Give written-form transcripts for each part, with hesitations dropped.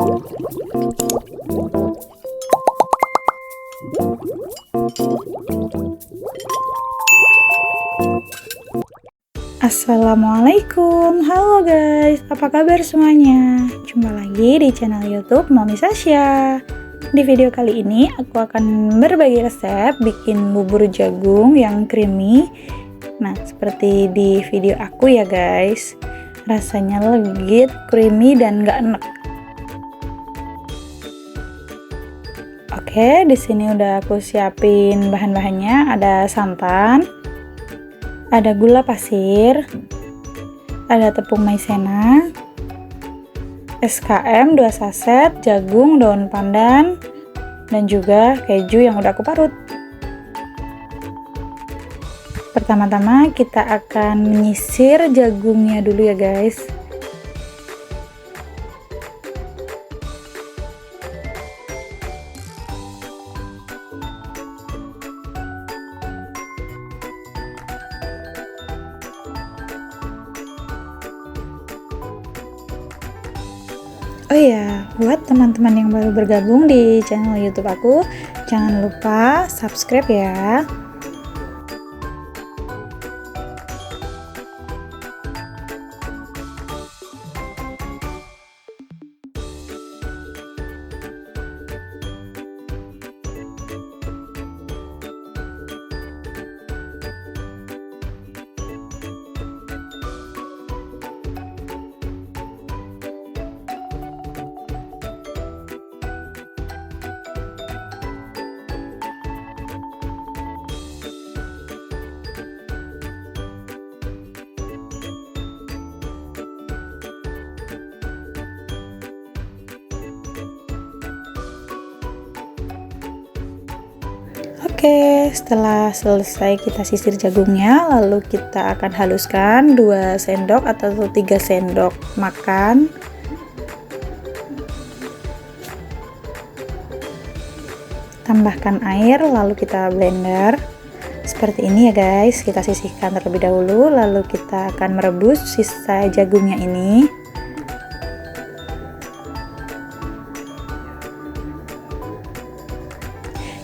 Assalamualaikum, halo guys, apa kabar semuanya? Jumpa lagi di channel YouTube Mami Sasha. Di video kali ini aku akan berbagi resep bikin bubur jagung yang creamy. Nah, seperti di video aku ya guys, rasanya legit, creamy dan gak enek. Oke, di sini udah aku siapin bahan-bahannya. Ada santan, ada gula pasir, ada tepung maizena, SKM 2 saset, jagung, daun pandan, dan juga keju yang udah aku parut. Pertama-tama kita akan menyisir jagungnya dulu ya guys. Oh iya, buat teman-teman yang baru bergabung di channel YouTube aku, jangan lupa subscribe ya. Oke, setelah selesai kita sisir jagungnya, lalu kita akan haluskan 2 sendok atau 3 sendok makan. Tambahkan air, lalu kita blender. Seperti ini ya guys, kita sisihkan terlebih dahulu, lalu kita akan merebus sisa jagungnya ini.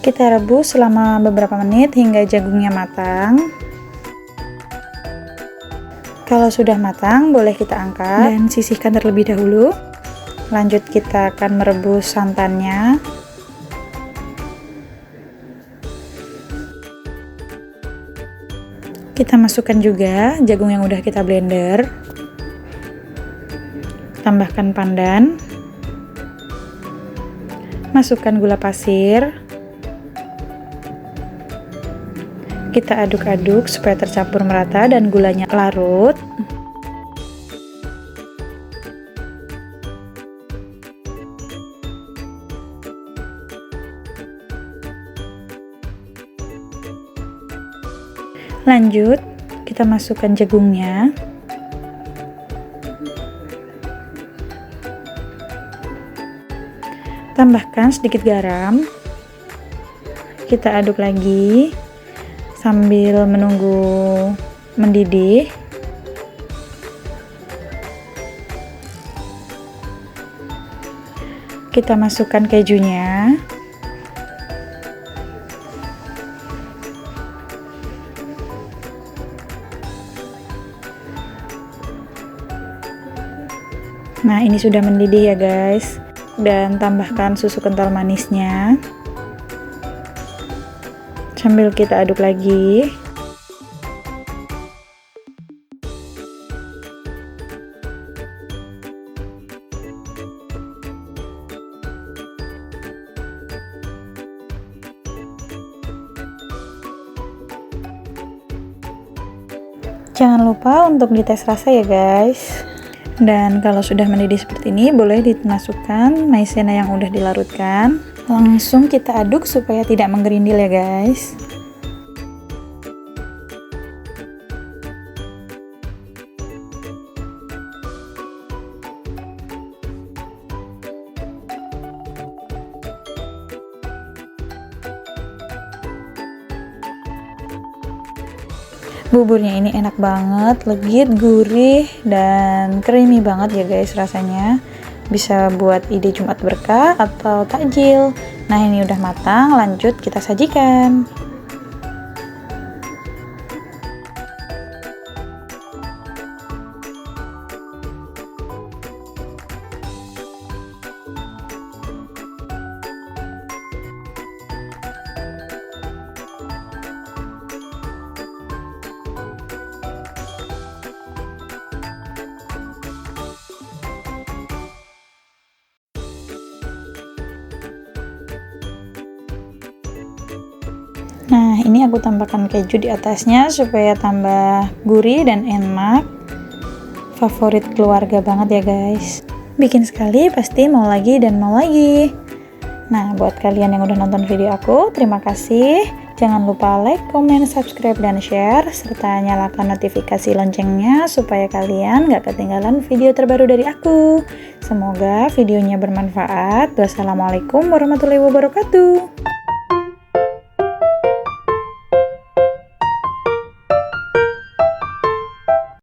Kita rebus selama beberapa menit hingga jagungnya matang. Kalau sudah matang, boleh kita angkat dan sisihkan terlebih dahulu. Lanjut kita akan merebus santannya. Kita masukkan juga jagung yang udah kita blender. Tambahkan pandan. Masukkan gula pasir. Kita aduk-aduk supaya tercampur merata dan gulanya larut. Lanjut, kita masukkan jagungnya. Tambahkan sedikit garam. Kita aduk lagi sambil menunggu mendidih. Kita masukkan kejunya. Nah, ini sudah mendidih ya guys. Dan tambahkan susu kental manisnya. Sambil kita aduk lagi. Jangan lupa untuk dites rasa ya guys. Dan kalau sudah mendidih seperti ini, boleh dimasukkan maizena yang udah dilarutkan. Langsung kita aduk supaya tidak menggerindil ya guys. Buburnya ini enak banget, legit, gurih, dan creamy banget ya guys rasanya. Bisa buat ide Jumat berkah atau takjil. Nah, ini udah matang, lanjut kita sajikan. Nah, ini aku tambahkan keju di atasnya supaya tambah gurih dan enak. Favorit keluarga banget ya guys. Bikin sekali pasti mau lagi dan mau lagi. Nah, buat kalian yang udah nonton video aku, terima kasih. Jangan lupa like, comment, subscribe, dan share, serta nyalakan notifikasi loncengnya supaya kalian gak ketinggalan video terbaru dari aku. Semoga videonya bermanfaat. Wassalamualaikum warahmatullahi wabarakatuh.